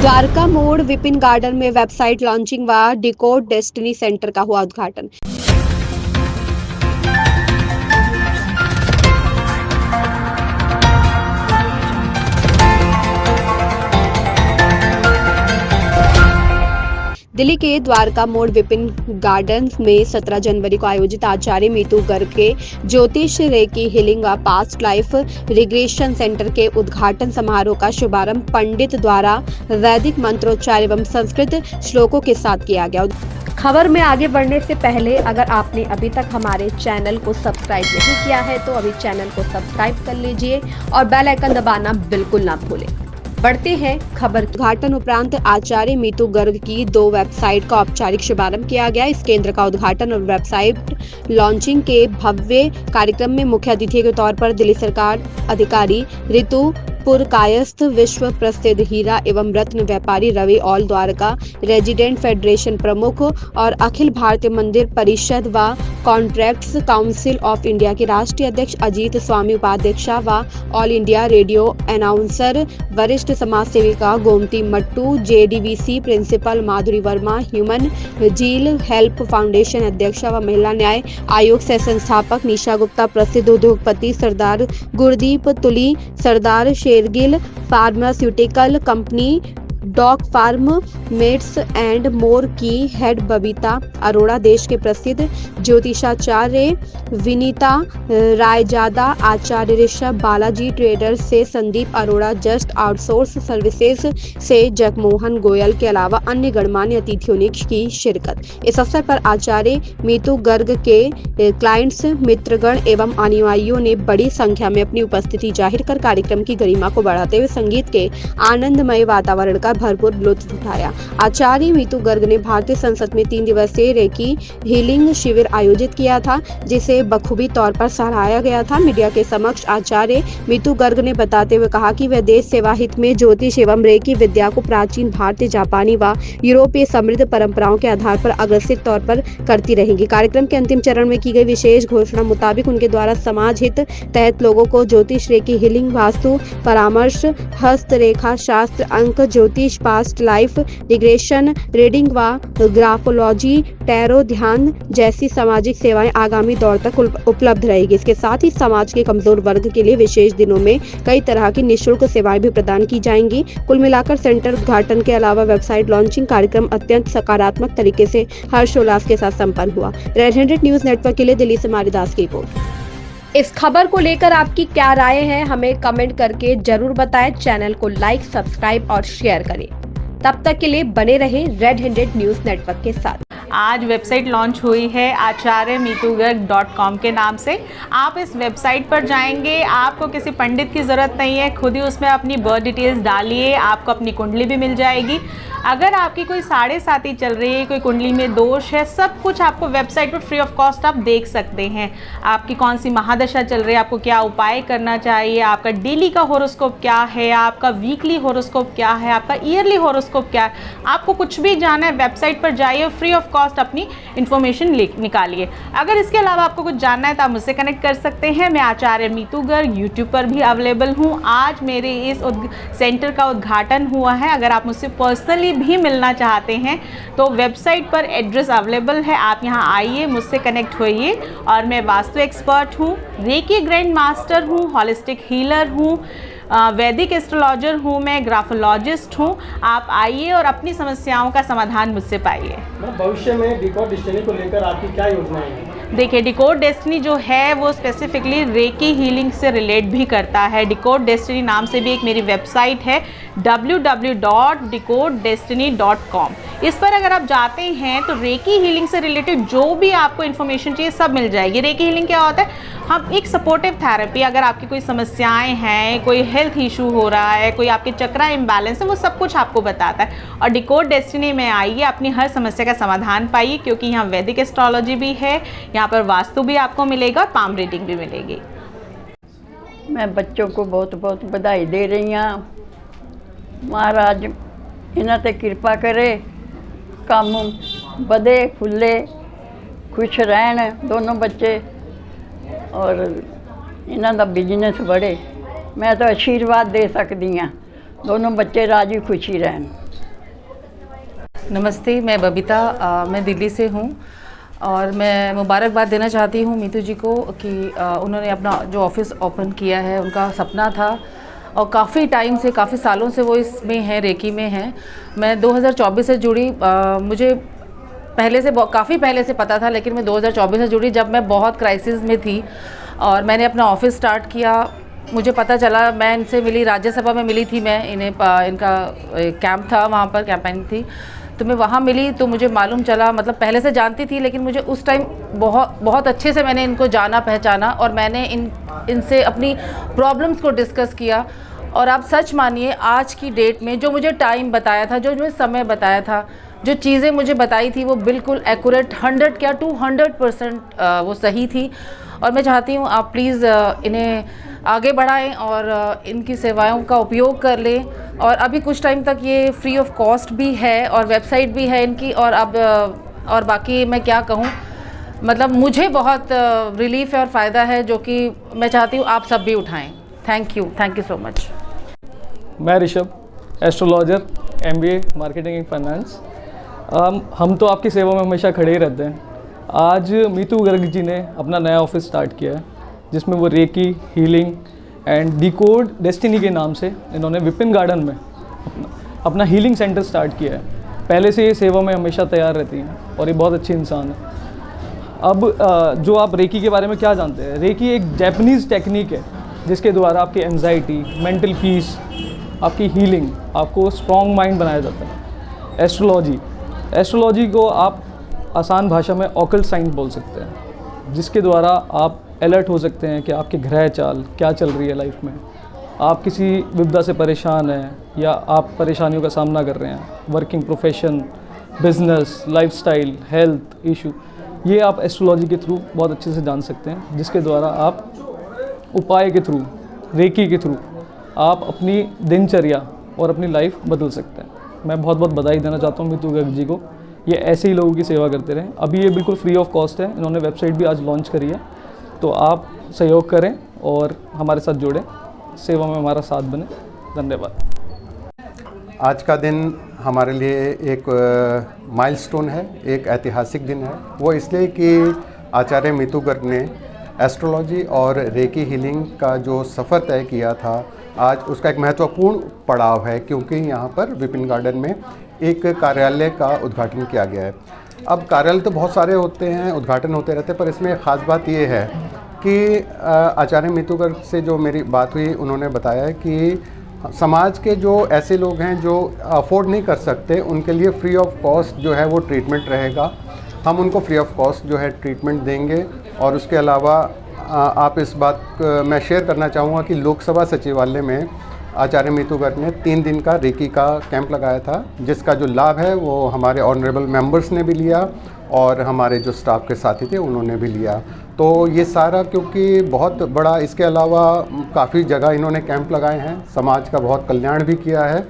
द्वारका मोड़ विपिन गार्डन में website launching व डिकोड डेस्टिनी सेंटर का हुआ उद्घाटन। दिल्ली के द्वारका मोड़ विपिन गार्डन में 17 जनवरी को आयोजित आचार्य मीतू गर्ग के ज्योतिष रेकी हीलिंग व पास्ट लाइफ रिग्रेशन सेंटर के उद्घाटन समारोह का शुभारंभ पंडित द्वारा वैदिक मंत्रोच्चार एवं संस्कृत श्लोकों के साथ किया गया। खबर में आगे बढ़ने से पहले अगर आपने अभी तक हमारे चैनल को सब्सक्राइब नहीं किया है तो अभी चैनल को सब्सक्राइब कर लीजिए और बेल आइकन दबाना बिल्कुल ना भूलें। बढ़ते हैं खबर। उद्घाटन उपरांत आचार्य मीतू गर्ग की 2 वेबसाइट का औपचारिक शुभारंभ किया गया। इस केंद्र का उद्घाटन और वेबसाइट लॉन्चिंग के भव्य कार्यक्रम में मुख्य अतिथि के तौर पर दिल्ली सरकार अधिकारी ऋतु पुरकायस्थ, विश्व प्रसिद्ध हीरा एवं रत्न व्यापारी Ravi all Dwarka resident federation प्रमुख और अखिल भारतीय मंदिर परिषद व कॉन्ट्रैक्ट्स काउंसिल ऑफ इंडिया के राष्ट्रीय अध्यक्ष अजीत स्वामी उपाध्यक्षा व ऑल इंडिया रेडियो अनाउंसर वरिष्ठ समाज सेविका गोमती मट्टू, JDVC प्रिंसिपल माधुरी वर्मा, ह्यूमन झील हेल्प फाउंडेशन अध्यक्षा व महिला न्याय आयोग से संस्थापक निशा गुप्ता, प्रसिद्ध उद्योगपति Sardar Gurdeep Tuli, Sardar Shergill pharmaceutical company dog farm meds and more की हेड बबीता अरोड़ा, देश के प्रसिद्ध ज्योतिषाचार्य विनीता रायजादा, आचार्य ऋषभ बालाजी ट्रेडर्स से Sandeep Arora, just outsource services से जगमोहन गोयल के अलावा अन्य गणमान्य अतिथियों ने की शिरकत। इस अवसर पर आचार्य मीतू गर्ग के क्लाइंट्स, मित्रगण एवं अनुयायियों ने बड़ी संख्या में अपनी उपस्थिति जाहिर कर कार्यक्रम की गरिमा को बढ़ाते हुए संगीत के आनंदमय वातावरण का भरपूर लुत्फ उठाया। आचार्य मीतू गर्ग ने भारतीय संसद में 3 दिवसीय रेकी हीलिंग शिविर आयोजित किया था, जिसे बखूबी तौर पर सराहाया गया था। मीडिया के समक्ष आचार्य मीतू गर्ग ने बताते हुए कहा कि वे देश सेवा हित में ज्योतिष एवं रेकी विद्या को प्राचीन भारतीय, जापानी व यूरोपीय समृद्ध परंपराओं के आधार पर अग्रसित तौर पर करती रहेंगी। कार्यक्रम के अंतिम चरण में की गई विशेष घोषणा मुताबिक उनके द्वारा समाज हित तहत लोगों को ज्योतिष रेकी हीलिंग, वास्तु परामर्श, हस्तरेखा शास्त्र, अंक ज्योतिष, पास्ट लाइफ रिग्रेशन रीडिंग व ग्राफोलॉजी, टैरो ध्यान जैसी सामाजिक सेवाएं आगामी दौर तक उपलब्ध रहेगी। इसके साथ ही समाज के कमजोर वर्ग के लिए विशेष दिनों में कई तरह की निःशुल्क सेवाएं भी प्रदान की जाएंगी। कुल मिलाकर सेंटर उद्घाटन के अलावा वेबसाइट लॉन्चिंग कार्यक्रम अत्यंत सकारात्मक तरीके से हर्षोल्लास के साथ संपन्न हुआ। रेड हैंडेड न्यूज नेटवर्क के लिए दिल्ली से मारिदास की रिपोर्ट। इस खबर को लेकर आपकी क्या राय है, हमें कमेंट करके जरूर बताएं। चैनल को लाइक, सब्सक्राइब और शेयर करें। तब तक के लिए बने रहें रेड हैंडेड न्यूज नेटवर्क के साथ। आज वेबसाइट लॉन्च हुई है acharyameetugurg.com के नाम से। आप इस वेबसाइट पर जाएंगे, आपको किसी पंडित की ज़रूरत नहीं है, खुद ही उसमें अपनी बर्थ डिटेल्स डालिए, आपको अपनी कुंडली भी मिल जाएगी। अगर आपकी कोई 7.5 चल रही है, कोई कुंडली में दोष है, सब कुछ आपको वेबसाइट पर फ्री ऑफ कॉस्ट आप देख सकते हैं। आपकी कौन सी महादशा चल रही है, आपको क्या उपाय करना चाहिए, आपका डेली का हॉरोस्कोप क्या है, आपका वीकली हॉरोस्कोप क्या है, आपका ईयरली हॉरोस्कोप क्या है, आपको कुछ भी जाना है वेबसाइट पर जाइए, फ्री ऑफ कॉस्ट अपनी इन्फॉर्मेशन निकालिए। अगर इसके अलावा आपको कुछ जानना है तो आप मुझसे कनेक्ट कर सकते हैं। मैं आचार्य मीतू गर्ग यूट्यूब पर भी अवेलेबल हूँ। आज मेरे इस सेंटर का उद्घाटन हुआ है। अगर आप मुझसे पर्सनली भी मिलना चाहते हैं तो वेबसाइट पर एड्रेस अवेलेबल है, आप यहाँ आइए, मुझसे कनेक्ट होइए। और मैं वास्तु एक्सपर्ट हूँ, रेकी ग्रैंड मास्टर हूँ, हॉलिस्टिक हीलर हूँ, वैदिक एस्ट्रोलॉजर हूँ, मैं ग्राफोलॉजिस्ट हूँ। आप आइए और अपनी समस्याओं का समाधान मुझसे पाइए। भविष्य में डिकोड डेस्टिनी को लेकर आपकी क्या योजनाएं हैं? देखिए, डिकोड डेस्टिनी जो है वो स्पेसिफिकली रेकी हीलिंग से रिलेट भी करता है। डिकोड डेस्टिनी नाम से भी एक मेरी वेबसाइट है www.decoddestiny.com। इस पर अगर आप जाते हैं तो रेकी हीलिंग से रिलेटेड जो भी आपको इन्फॉर्मेशन चाहिए सब मिल जाएगी। रेकी हीलिंग क्या होता है? हम एक सपोर्टिव थेरेपी, अगर आपकी कोई समस्याएं हैं, कोई हेल्थ इशू हो रहा है, कोई आपके चक्रा इम्बैलेंस है, वो सब कुछ आपको बताता है। और डिकोड डेस्टिनी में आइए, अपनी हर समस्या का समाधान पाइए, क्योंकि यहाँ वैदिक एस्ट्रोलॉजी भी है, यहाँ पर वास्तु भी आपको मिलेगा और पाम रीडिंग भी मिलेगी। मैं बच्चों को बहुत बहुत बधाई दे रही हाँ। महाराज इन्हां ते किरपा करे, काम बधे फुले, खुश रहन दोनों बच्चे और इन्हां दा बिजनेस बढ़े। मैं तो आशीर्वाद दे सकती हाँ, दोनों बच्चे राजी खुशी रहन। नमस्ते, मैं बबीता, मैं दिल्ली से हूँ और मैं मुबारकबाद देना चाहती हूँ मीतू जी को कि उन्होंने अपना जो ऑफिस ओपन किया है, उनका सपना था और काफ़ी टाइम से, काफ़ी सालों से वो इसमें हैं, रेकी में हैं। मैं 2024 से जुड़ी, मुझे पहले से काफ़ी पहले से पता था, लेकिन मैं 2024 से जुड़ी जब मैं बहुत क्राइसिस में थी और मैंने अपना ऑफिस स्टार्ट किया। मुझे पता चला, मैं इनसे मिली, राज्यसभा में मिली थी मैं, इनका कैंप था, वहाँ पर कैंपेनिंग थी, तो मैं वहाँ मिली तो मुझे मालूम चला, मतलब पहले से जानती थी लेकिन मुझे उस टाइम बहुत अच्छे से मैंने इनको जाना पहचाना और मैंने इनसे अपनी प्रॉब्लम्स को डिस्कस किया। और आप सच मानिए, आज की डेट में जो मुझे टाइम बताया था, जो मुझे समय बताया था, जो चीज़ें मुझे बताई थी, वो बिल्कुल एक्यूरेट 100 क्या 200% वो सही थी। और मैं चाहती हूँ आप प्लीज़ इन्हें आगे बढ़ाएं और इनकी सेवाओं का उपयोग कर लें। और अभी कुछ टाइम तक ये फ्री ऑफ कॉस्ट भी है और वेबसाइट भी है इनकी। और अब और बाकी मैं क्या कहूँ, मतलब मुझे बहुत रिलीफ है और फ़ायदा है, जो कि मैं चाहती हूँ आप सब भी उठाएं। Thank you so much. मैं Rishabh, astrologer, MBA marketing and finance. हम तो आपकी सेवा में हमेशा खड़े ही रहते हैं। आज मीतू गर्ग जी ने अपना नया ऑफिस स्टार्ट किया है, जिसमें वो reiki, healing and decode destiny के नाम से इन्होंने विपिन गार्डन में अपना हीलिंग सेंटर स्टार्ट किया है। पहले से ये सेवा में हमेशा तैयार रहती हैं और ये बहुत अच्छी इंसान है। अब जो आप रेकी के बारे में क्या जानते हैं? रेकी एक जैपनीज़ टेक्निक है जिसके द्वारा आपकी एंजाइटी, मेंटल पीस, आपकी हीलिंग, आपको स्ट्रॉन्ग माइंड बनाया जाता है। एस्ट्रोलॉजी को आप आसान भाषा में ऑकल्ट साइंस बोल सकते हैं, जिसके द्वारा आप अलर्ट हो सकते हैं कि आपके ग्रह चाल क्या चल रही है लाइफ में। आप किसी विपदा से परेशान हैं या आप परेशानियों का सामना कर रहे हैं, working, profession, business, lifestyle, health issue, ये आप एस्ट्रोलॉजी के थ्रू बहुत अच्छे से जान सकते हैं, जिसके द्वारा आप उपाय के थ्रू, रेकी के थ्रू आप अपनी दिनचर्या और अपनी लाइफ बदल सकते हैं। मैं बहुत बहुत बधाई देना चाहता हूँ मीतू गर्ग जी को। ये ऐसे ही लोगों की सेवा करते रहें। अभी ये बिल्कुल फ्री ऑफ कॉस्ट है, इन्होंने वेबसाइट भी आज लॉन्च करी है, तो आप सहयोग करें और हमारे साथ जुड़ें, सेवा में हमारा साथ बने। धन्यवाद। आज का दिन हमारे लिए एक माइलस्टोन है, एक ऐतिहासिक दिन है। वो इसलिए कि आचार्य मीतू गर्ग ने एस्ट्रोलॉजी और रेकी हीलिंग का जो सफ़र तय किया था, आज उसका एक महत्वपूर्ण पड़ाव है, क्योंकि यहाँ पर विपिन गार्डन में एक कार्यालय का उद्घाटन किया गया है। अब कार्यालय तो बहुत सारे होते हैं, उद्घाटन होते रहते हैं, पर इसमें ख़ास बात ये है कि आचार्य मीतू गर्ग से जो मेरी बात हुई, उन्होंने बताया कि समाज के जो ऐसे लोग हैं जो अफोर्ड नहीं कर सकते, उनके लिए फ्री ऑफ कॉस्ट जो है वो ट्रीटमेंट रहेगा। हम उनको फ्री ऑफ कॉस्ट जो है ट्रीटमेंट देंगे। और उसके अलावा आप इस बात मैं शेयर करना चाहूँगा कि लोकसभा सचिवालय में आचार्य मीतू गर्ग ने 3 दिन का रेकी का कैंप लगाया था, जिसका जो लाभ है वो हमारे ऑनरेबल मेंबर्स ने भी लिया और हमारे जो स्टाफ के साथी थे उन्होंने भी लिया। तो ये सारा क्योंकि बहुत बड़ा, इसके अलावा काफ़ी जगह इन्होंने कैंप लगाए हैं, समाज का बहुत कल्याण भी किया है।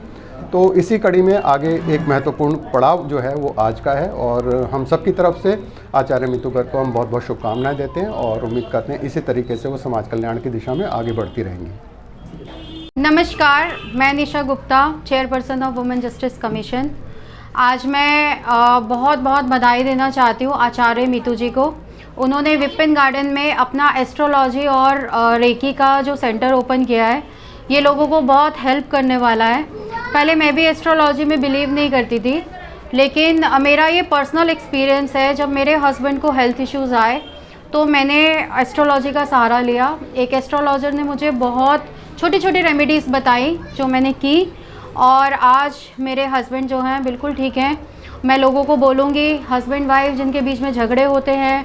तो इसी कड़ी में आगे एक महत्वपूर्ण पड़ाव जो है वो आज का है और हम सब की तरफ से आचार्य मीतू गर्ग को हम बहुत बहुत शुभकामनाएं देते हैं और उम्मीद करते हैं इसी तरीके से वो समाज कल्याण की दिशा में आगे बढ़ती रहेंगी। नमस्कार, मैं Nisha Gupta, chairperson of women justice commission. आज मैं बहुत बहुत बधाई देना चाहती हूँ आचार्य मीतू जी को। उन्होंने विपिन गार्डन में अपना एस्ट्रोलॉजी और रेकी का जो सेंटर ओपन किया है, ये लोगों को बहुत हेल्प करने वाला है। पहले मैं भी एस्ट्रोलॉजी में बिलीव नहीं करती थी, लेकिन मेरा ये पर्सनल एक्सपीरियंस है। जब मेरे हस्बैंड को हेल्थ इश्यूज़ आए तो मैंने एस्ट्रोलॉजी का सहारा लिया। एक एस्ट्रोलॉजर ने मुझे बहुत छोटी छोटी रेमेडीज़ बताई जो मैंने की और आज मेरे हस्बैंड जो हैं बिल्कुल ठीक हैं। मैं लोगों को बोलूँगी, हस्बैंड वाइफ जिनके बीच में झगड़े होते हैं,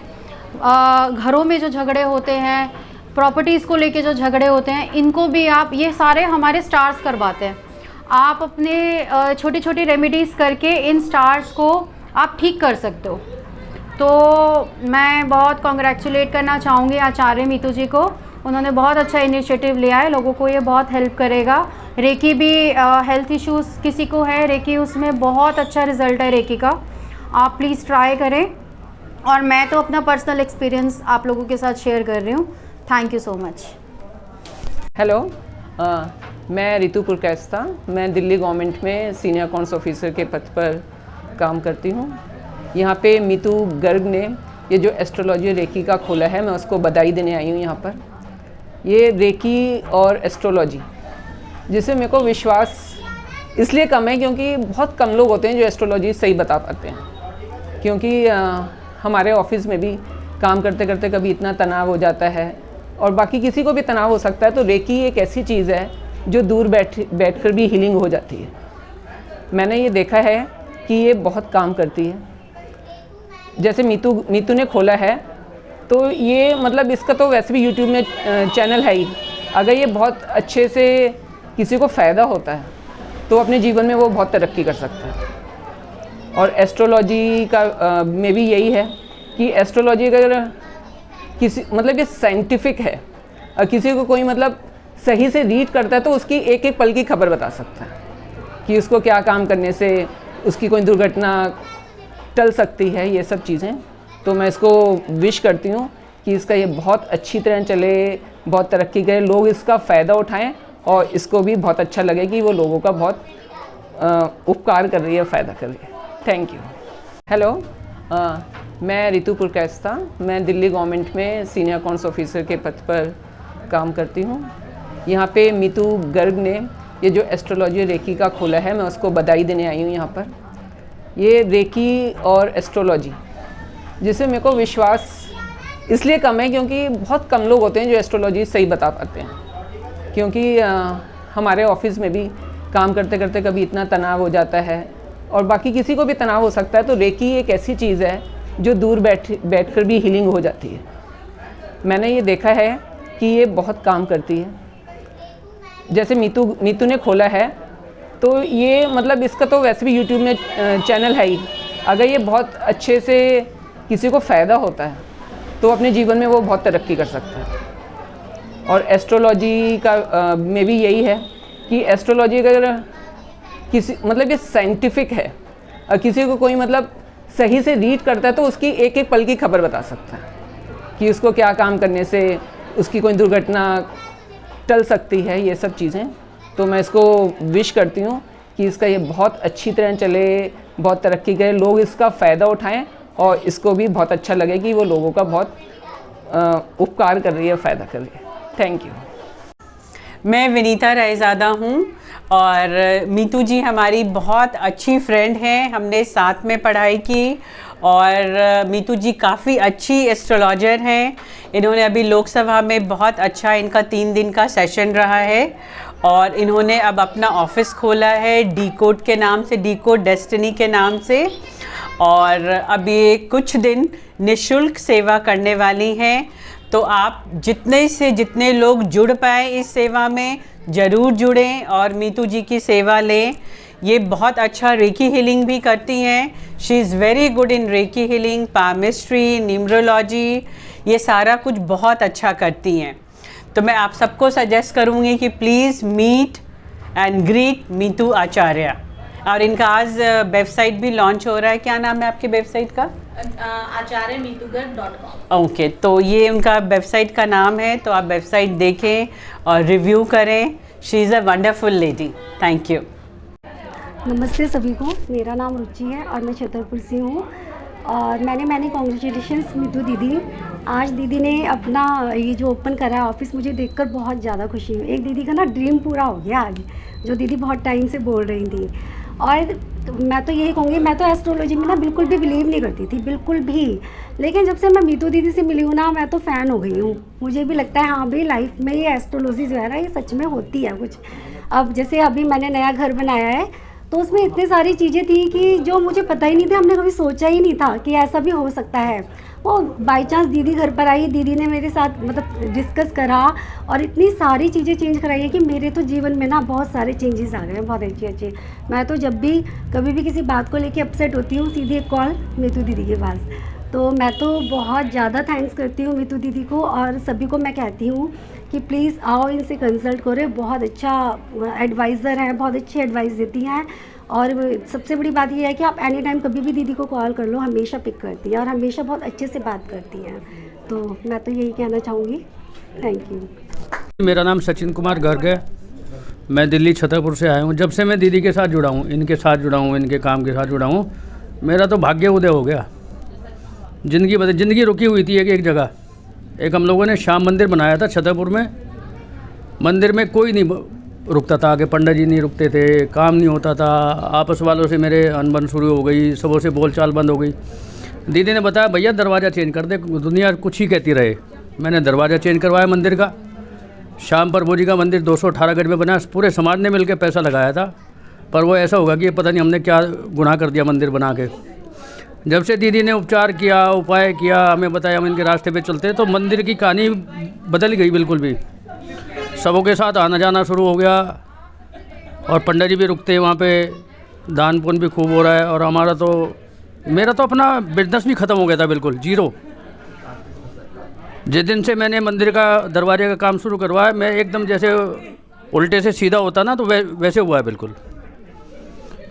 घरों में जो झगड़े होते हैं, प्रॉपर्टीज़ को लेके जो झगड़े होते हैं, इनको भी आप, ये सारे हमारे स्टार्स करवाते हैं। आप अपने छोटी छोटी रेमेडीज़ करके इन स्टार्स को आप ठीक कर सकते हो। तो मैं बहुत कॉन्ग्रेचुलेट करना चाहूँगी आचार्य मीतू जी को। उन्होंने बहुत अच्छा इनिशिएटिव लिया है, लोगों को ये बहुत हेल्प करेगा। रेकी भी हेल्थ इश्यूज़ किसी को है, रेकी उसमें बहुत अच्छा रिज़ल्ट है रेकी का। आप प्लीज़ ट्राई करें और मैं तो अपना पर्सनल एक्सपीरियंस आप लोगों के साथ शेयर कर रही हूँ। Thank you so much. Hello, मैं रितु पुरकायस्ता, मैं दिल्ली गवर्नमेंट में सीनियर अकाउंट्स ऑफिसर के पद पर काम करती हूँ। यहाँ पे मीतू गर्ग ने ये जो एस्ट्रोलॉजी रेकी का खोला है, मैं उसको बधाई देने आई हूँ यहाँ पर। ये रेकी और एस्ट्रोलॉजी जिससे मेरे को विश्वास इसलिए कम है क्योंकि बहुत कम लोग होते हैं जो एस्ट्रोलॉजी सही बता पाते हैं। क्योंकि हमारे ऑफिस में भी काम करते करते कभी इतना तनाव हो जाता है और बाकी किसी को भी तनाव हो सकता है, तो रेकी एक ऐसी चीज़ है जो दूर बैठकर भी हीलिंग हो जाती है। मैंने ये देखा है कि ये बहुत काम करती है। जैसे मीतू ने खोला है, तो ये मतलब इसका तो वैसे भी यूट्यूब में चैनल है ही। अगर ये बहुत अच्छे से किसी को फ़ायदा होता है तो अपने जीवन में वो बहुत तरक्की कर सकता है। और एस्ट्रोलॉजी का में भी यही है कि एस्ट्रोलॉजी अगर किसी मतलब ये साइंटिफिक है और किसी को कोई मतलब सही से रीड करता है तो उसकी एक एक पल की खबर बता सकता है कि उसको क्या काम करने से उसकी कोई दुर्घटना टल सकती है, ये सब चीज़ें। तो मैं इसको विश करती हूँ कि इसका ये बहुत अच्छी तरह चले, बहुत तरक्की करे, लोग इसका फ़ायदा उठाएं और इसको भी बहुत अच्छा लगे कि वो लोगों का बहुत उपकार कर रही है, फ़ायदा कर रही है। Thank you. हेलो, मैं रितु पुरकायस्ता, मैं दिल्ली गवर्नमेंट में सीनियर अकाउंट्स ऑफिसर के पद पर काम करती हूँ। यहाँ पे मीतू गर्ग ने ये जो एस्ट्रोलॉजी रेकी का खोला है, मैं उसको बधाई देने आई हूँ यहाँ पर। ये रेकी और एस्ट्रोलॉजी जिससे मेरे को विश्वास इसलिए कम है क्योंकि बहुत कम लोग होते हैं जो एस्ट्रोलॉजी सही बता पाते हैं। क्योंकि हमारे ऑफिस में भी काम करते करते कभी इतना तनाव हो जाता है और बाकी किसी को भी तनाव हो सकता है, तो रेकी एक ऐसी चीज़ है जो दूर बैठकर भी हीलिंग हो जाती है। मैंने ये देखा है कि ये बहुत काम करती है। जैसे मीतू ने खोला है, तो ये मतलब इसका तो वैसे भी यूट्यूब में चैनल है ही। अगर ये बहुत अच्छे से किसी को फ़ायदा होता है तो अपने जीवन में वो बहुत तरक्की कर सकता है। और एस्ट्रोलॉजी का में भी यही है कि एस्ट्रोलॉजी अगर किसी मतलब ये साइंटिफिक है और किसी को कोई मतलब सही से रीड करता है तो उसकी एक एक पल की खबर बता सकता है कि उसको क्या काम करने से उसकी कोई दुर्घटना टल सकती है, ये सब चीज़ें। तो मैं इसको विश करती हूँ कि इसका ये बहुत अच्छी तरह चले, बहुत तरक्की करे, लोग इसका फ़ायदा उठाएं और इसको भी बहुत अच्छा लगे कि वो लोगों का बहुत उपकार कर रही है, फ़ायदा कर रही है। Thank you. मैं विनीता रायज़ादा हूँ और मीतू जी हमारी बहुत अच्छी फ्रेंड हैं। हमने साथ में पढ़ाई की और मीतू जी काफ़ी अच्छी एस्ट्रोलॉजर हैं। इन्होंने अभी लोकसभा में बहुत अच्छा इनका 3 दिन का सेशन रहा है और इन्होंने अब अपना ऑफिस खोला है डीकोड के नाम से, डीकोड डेस्टिनी के नाम से। और अब ये कुछ दिन निःशुल्क सेवा करने वाली हैं। तो आप जितने से जितने लोग जुड़ पाए इस सेवा में ज़रूर जुड़ें और मीतू जी की सेवा लें। ये बहुत अच्छा रेकी हीलिंग भी करती हैं। She is very good in recce healing, palmistry, numerology, ये सारा कुछ बहुत अच्छा करती हैं। तो मैं आप सबको सजेस्ट करूँगी कि please meet and greet Meetu Acharya. और इनका आज वेबसाइट भी लॉन्च हो रहा है। क्या नाम है आपकी वेबसाइट का? acharyameetugad.com। ओके, तो ये उनका वेबसाइट का नाम है, तो आप वेबसाइट देखें और रिव्यू करें। She is a wonderful lady. Thank you. नमस्ते सभी को, मेरा नाम रुचि है और मैं छतरपुर से हूँ। और मैंने कॉन्ग्रेचुलेशंस मीतू दीदी। आज दीदी ने अपना ये जो ओपन करा है ऑफिस, मुझे देखकर बहुत ज़्यादा खुशी हुई। एक दीदी का ना ड्रीम पूरा हो गया आज, जो दीदी बहुत टाइम से बोल रही थी। और मैं तो यही कहूँगी, मैं तो एस्ट्रोलॉजी में ना बिल्कुल भी बिलीव नहीं करती थी, बिल्कुल भी। लेकिन जब से मैं मीतू दीदी से मिली हूँ ना, मैं तो फ़ैन हो गई हूँ। मुझे भी लगता है हाँ भाई, लाइफ में ये एस्ट्रोलॉजी जो है ना, ये सच में होती है कुछ। अब जैसे अभी मैंने नया घर बनाया है, तो उसमें इतनी सारी चीज़ें थी कि जो मुझे पता ही नहीं था, हमने कभी सोचा ही नहीं था कि ऐसा भी हो सकता है। वो बाई चांस दीदी घर पर आई, दीदी ने मेरे साथ मतलब डिस्कस करा और इतनी सारी चीज़ें चेंज कराई है कि मेरे तो जीवन में ना बहुत सारे चेंजेस आ गए हैं, बहुत अच्छे अच्छे। मैं तो जब भी कभी भी किसी बात को लेके अपसेट होती हूँ, सीधी एक कॉल मीतू दीदी के पास। तो मैं तो बहुत ज़्यादा थैंक्स करती हूँ मीतू दीदी को। और सभी को मैं कहती हूँ कि प्लीज़ आओ, इनसे कंसल्ट करें। बहुत अच्छा एडवाइज़र हैं, बहुत अच्छी एडवाइस देती हैं। और सबसे बड़ी बात यह है कि आप एनी टाइम कभी भी दीदी को कॉल कर लो, हमेशा पिक करती हैं और हमेशा बहुत अच्छे से बात करती हैं। तो मैं तो यही कहना चाहूँगी। Thank you. मेरा नाम सचिन कुमार गर्ग है। मैं दिल्ली छतरपुर से आया हूँ। जब से मैं दीदी के साथ जुड़ा हूँ, इनके साथ जुड़ा हूँ, इनके काम के साथ जुड़ा हूँ, मेरा तो भाग्य उदय हो गया। ज़िंदगी रुकी हुई थी एक जगह। एक हम लोगों ने श्याम मंदिर बनाया था छतरपुर में। मंदिर में कोई नहीं रुकता था, आगे पंडित जी नहीं रुकते थे, काम नहीं होता था, आपस वालों से मेरे अनबन शुरू हो गई, सबों से बोलचाल बंद हो गई। दीदी ने बताया भैया दरवाज़ा चेंज कर दे, दुनिया कुछ ही कहती रहे। मैंने दरवाज़ा चेंज करवाया मंदिर का। श्याम प्रभु जी का मंदिर 218 गज में बना, पूरे समाज ने मिलकर पैसा लगाया था, पर वो ऐसा होगा कि पता नहीं हमने क्या गुनाह कर दिया मंदिर बना के। जब से दीदी ने उपचार किया, उपाय किया, हमें बताया हम इनके रास्ते पे चलते, तो मंदिर की कहानी बदल गई बिल्कुल भी। सबों के साथ आना जाना शुरू हो गया और पंडित जी भी रुकते हैं वहाँ पे, दान पुण्य भी खूब हो रहा है। और मेरा तो अपना बिजनेस भी ख़त्म हो गया था, बिल्कुल जीरो। जिस दिन से मैंने मंदिर का दरवाजे का काम शुरू करवाया, मैं एकदम जैसे उल्टे से सीधा होता ना, तो वैसे हुआ है बिल्कुल।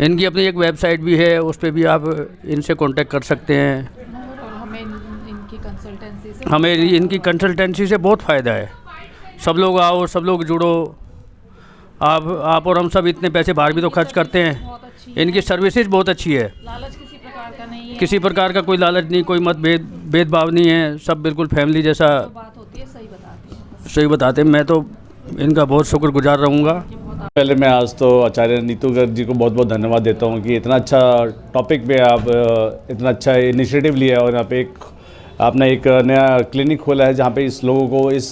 इनकी अपनी एक वेबसाइट भी है, उस पर भी आप इनसे कांटेक्ट कर सकते हैं। हमें इनकी कंसल्टेंसी से बहुत फ़ायदा है। सब लोग आओ, सब लोग जुड़ो। आप और हम सब इतने पैसे बाहर भी तो खर्च करते हैं। इनकी सर्विसेज बहुत अच्छी है। लालच किसी प्रकार का नहीं है। किसी प्रकार का कोई लालच नहीं, कोई भेदभाव नहीं है। सब बिल्कुल फैमिली जैसा बात होती है, सही बताते हैं। मैं तो इनका बहुत शुक्रगुजार रहूँगा। पहले मैं आज तो आचार्य नीतू गर्ग जी को बहुत बहुत धन्यवाद देता हूँ कि इतना अच्छा टॉपिक पे आप इतना अच्छा इनिशिएटिव लिया और यहाँ पे आपने एक नया क्लिनिक खोला है जहाँ पे इस लोगों को, इस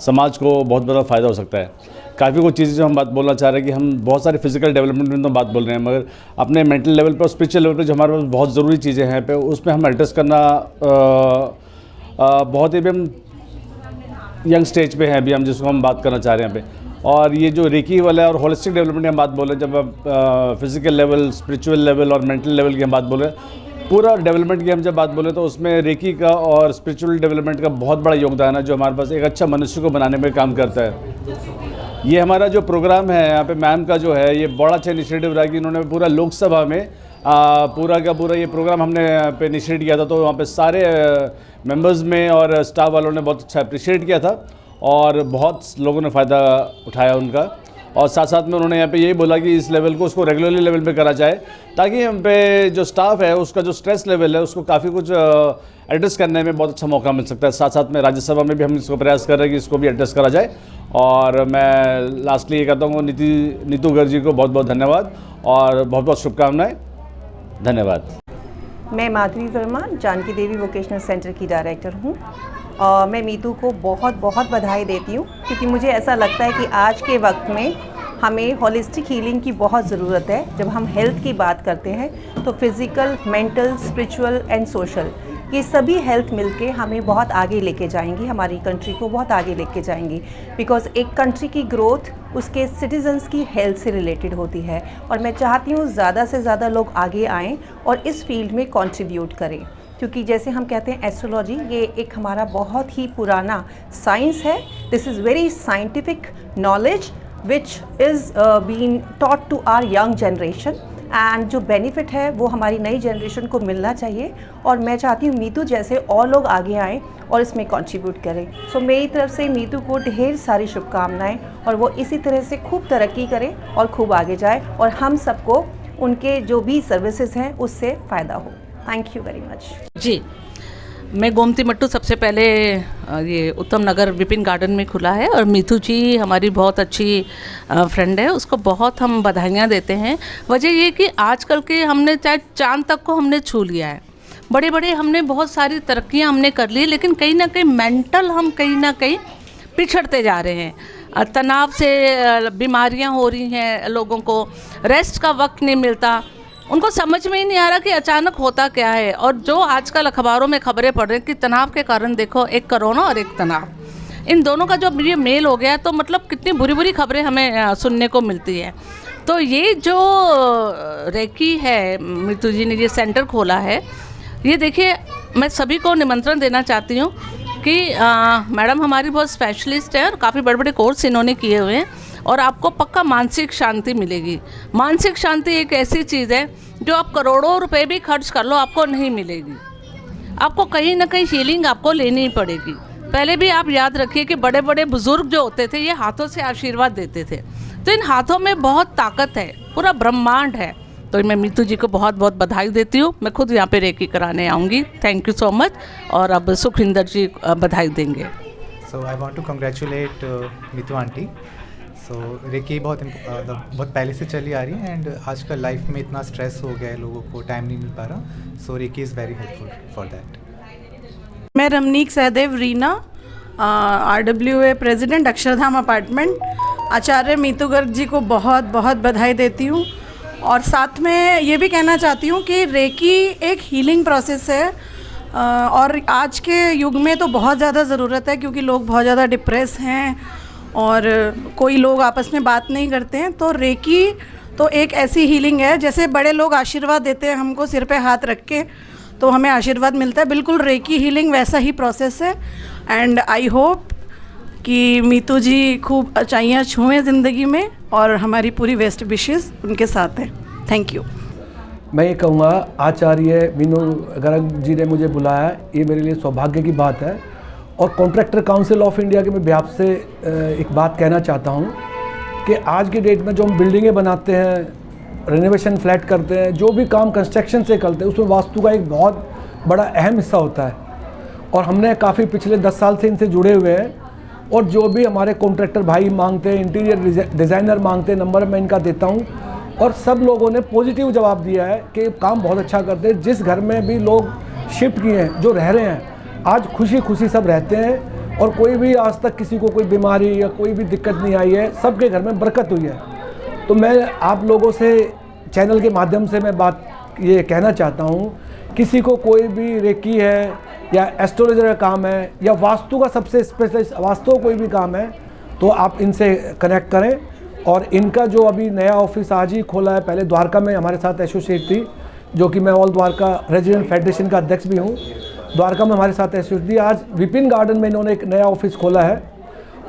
समाज को बहुत बड़ा फ़ायदा हो सकता है। काफ़ी कुछ चीज़ें जो हम बात बोलना चाह रहे हैं कि हम बहुत सारे फिजिकल डेवलपमेंट में तो बात बोल रहे हैं, मगर अपने मेंटल लेवल पर और स्पिरिचुअल लेवल पर जो हमारे पास बहुत ज़रूरी चीज़ें हैं पे उसमें हम एड्रेस करना बहुत ही हम यंग स्टेज पे हैं अभी हम, जिसको हम बात करना चाह रहे हैं यहाँ पे। और ये जो रेकी वाला और होलिस्टिक डेवलपमेंट की हम बात बोल रहे हैं, जब आप फिजिकल लेवल, स्पिरिचुअल लेवल और मेंटल लेवल की हम बात बोल रहे हैं, पूरा डेवलपमेंट की हम जब बात बोलें तो उसमें रेकी का और स्पिरिचुअल डेवलपमेंट का बहुत बड़ा योगदान है, जो हमारे पास एक अच्छा मनुष्य को बनाने में काम करता है। ये हमारा जो प्रोग्राम है यहाँ पे मैम का जो है, ये बड़ा अच्छा इनिशिएटिव रहा कि इन्होंने पूरा लोकसभा में पूरा का पूरा ये प्रोग्राम हमने यहाँ पे इनिशिएट किया था, तो वहाँ पे सारे मेंबर्स में और स्टाफ वालों ने बहुत अच्छा अप्रिशिएट किया था और बहुत लोगों ने फ़ायदा उठाया उनका। और साथ साथ में उन्होंने यहाँ पे यही बोला कि इस लेवल को उसको रेगुलरली लेवल पे करा जाए, ताकि यहाँ पे जो स्टाफ है उसका जो स्ट्रेस लेवल है उसको काफ़ी कुछ एड्रेस करने में बहुत अच्छा मौका मिल सकता है। साथ साथ में राज्यसभा में भी हम इसको प्रयास कर रहे हैं कि इसको भी एड्रेस करा जाए। और मैं लास्टली ये कहता हूँ नीतू गर्ग जी को बहुत बहुत धन्यवाद और बहुत बहुत शुभकामनाएँ। धन्यवाद। मैं माधवी वर्मा, जानकी देवी वोकेशनल सेंटर की डायरेक्टर हूँ और मैं मीतू को बहुत बहुत बधाई देती हूँ, क्योंकि मुझे ऐसा लगता है कि आज के वक्त में हमें होलिस्टिक हीलिंग की बहुत ज़रूरत है। जब हम हेल्थ की बात करते हैं तो physical, mental, spiritual and social, ये सभी हेल्थ मिलके हमें बहुत आगे लेके जाएंगी, हमारी कंट्री को बहुत आगे लेके जाएंगी। बिकॉज़ एक कंट्री की ग्रोथ उसके सिटीजन्स की हेल्थ से रिलेटेड होती है और मैं चाहती हूँ ज़्यादा से ज़्यादा लोग आगे आएँ और इस फील्ड में कंट्रीब्यूट करें, क्योंकि जैसे हम कहते हैं एस्ट्रोलॉजी ये एक हमारा बहुत ही पुराना साइंस है। This is very scientific knowledge which is being taught to our young generation and जो बेनिफिट है वो हमारी नई जनरेशन को मिलना चाहिए और मैं चाहती हूँ मीतू जैसे और लोग आगे आएँ और इसमें कंट्रीब्यूट करें। सो मेरी तरफ से मीतू को ढेर सारी शुभकामनाएं और वो इसी तरह से खूब तरक्की करें और खूब आगे जाए और हम सबको उनके जो भी सर्विसेज हैं उससे फ़ायदा हो। Thank you very much. जी, मैं गोमती मट्टू सबसे पहले ये उत्तम नगर विपिन गार्डन में खुला है और मीतू जी हमारी बहुत अच्छी फ्रेंड है, उसको बहुत हम बधाइयाँ देते हैं। वजह ये कि आजकल के हमने चाहे चांद तक को हमने छू लिया है, बड़े बड़े हमने बहुत सारी तरक्कियाँ हमने कर ली, लेकिन कहीं ना कहीं मेंटल हम कहीं ना कहीं पिछड़ते जा रहे हैं। तनाव से बीमारियाँ हो रही हैं, लोगों को रेस्ट का वक्त नहीं मिलता, उनको समझ में ही नहीं आ रहा कि अचानक होता क्या है। और जो आजकल अखबारों में खबरें पढ़ रहे हैं कि तनाव के कारण देखो, एक कोरोना और एक तनाव, इन दोनों का जो ये मेल हो गया तो मतलब कितनी बुरी बुरी खबरें हमें सुनने को मिलती है। तो ये जो रेकी है, मीतू जी ने ये सेंटर खोला है, ये देखिए मैं सभी को निमंत्रण देना चाहती हूँ कि मैडम हमारी बहुत स्पेशलिस्ट है और काफ़ी बड़े बड़े कोर्स इन्होंने किए हुए हैं और आपको पक्का मानसिक शांति मिलेगी। मानसिक शांति एक ऐसी चीज़ है जो आप करोड़ों रुपए भी खर्च कर लो आपको नहीं मिलेगी। आपको कहीं ना कहीं हीलिंग आपको लेनी ही पड़ेगी। पहले भी आप याद रखिए कि बड़े बड़े बुजुर्ग जो होते थे ये हाथों से आशीर्वाद देते थे, तो इन हाथों में बहुत ताकत है, पूरा ब्रह्मांड है। तो मैं मीतू जी को बहुत बहुत बधाई देती हूँ। मैं खुद यहाँ पे रेकी कराने आऊँगी। Thank you so much. और अब सुखविंदर जी बधाई देंगे। So I want to congratulate Meetu aunty. So reiki बहुत पहले से चली आ रही है एंड आजकल लाइफ में इतना स्ट्रेस हो गया है, लोगों को टाइम नहीं मिल पा रहा, so reiki is very helpful for that. मैं Ramneek Sahdev Reena, RWA president, Akshardham apartment. Acharya Meetu Garg ji को बहुत बहुत बधाई देती हूँ और साथ में ये भी कहना चाहती हूँ कि रेकी एक हीलिंग प्रोसेस है और आज के युग में तो बहुत ज़्यादा ज़रूरत है, क्योंकि लोग बहुत ज़्यादा डिप्रेस हैं और कोई लोग आपस में बात नहीं करते हैं। तो रेकी तो एक ऐसी हीलिंग है, जैसे बड़े लोग आशीर्वाद देते हैं हमको सिर पे हाथ रख के, तो हमें आशीर्वाद मिलता है, बिल्कुल रेकी हीलिंग वैसा ही प्रोसेस है। एंड आई होप कि मीतू जी खूब ऊंचाइयाँ छुएं ज़िंदगी में और हमारी पूरी बेस्ट विशेस उनके साथ हैं। Thank you. मैं ये कहूँगा, आचार्य मीनू गर्ग जी ने मुझे बुलाया, ये मेरे लिए सौभाग्य की बात है। और कॉन्ट्रैक्टर काउंसिल ऑफ इंडिया के मैं भी आपसे एक बात कहना चाहता हूँ कि आज की डेट में जो हम बिल्डिंगें बनाते हैं, रेनोवेशन फ्लैट करते हैं, जो भी काम कंस्ट्रक्शन से करते हैं, उसमें वास्तु का एक बहुत बड़ा अहम हिस्सा होता है। और हमने काफ़ी पिछले 10 साल से इनसे जुड़े हुए हैं और जो भी हमारे कॉन्ट्रैक्टर भाई मांगते हैं, इंटीरियर डिज़ाइनर मांगते हैं, नंबर मैं इनका देता हूँ और सब लोगों ने पॉजिटिव जवाब दिया है कि काम बहुत अच्छा करते हैं। जिस घर में भी लोग शिफ्ट किए हैं, जो रह रहे हैं, आज खुशी खुशी सब रहते हैं और कोई भी आज तक किसी को कोई बीमारी या कोई भी दिक्कत नहीं आई है, सबके घर में बरकत हुई है। तो मैं आप लोगों से चैनल के माध्यम से मैं बात ये कहना चाहता हूँ, किसी को कोई भी रेकी है या एस्ट्रोलॉजर का काम है या वास्तु का सबसे स्पेशलिस्ट वास्तु कोई भी काम है, तो आप इनसे कनेक्ट करें। और इनका जो अभी नया ऑफिस आज ही खोला है, पहले द्वारका में हमारे साथ एसोसिएट थी, जो कि मैं ऑल द्वारका रेजिडेंट फेडरेशन का अध्यक्ष भी हूँ, द्वारका में हमारे साथ एसोसिएट थी। आज विपिन गार्डन में इन्होंने एक नया ऑफिस खोला है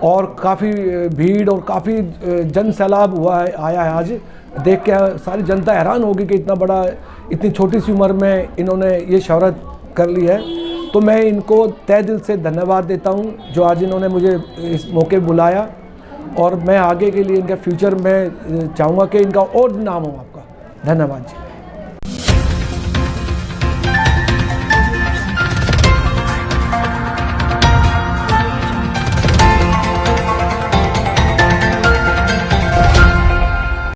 और काफ़ी भीड़ और काफ़ी जन सैलाब हुआ है, आया है। आज देख के सारी जनता हैरान होगी कि इतना बड़ा, इतनी छोटी सी उम्र में इन्होंने ये शोहरत कर ली है। तो मैं इनको तहे दिल से धन्यवाद देता हूँ जो आज इन्होंने मुझे इस मौके बुलाया और मैं आगे के लिए इनका फ्यूचर में चाहूँगा कि इनका और नाम हो आपका। धन्यवाद जी।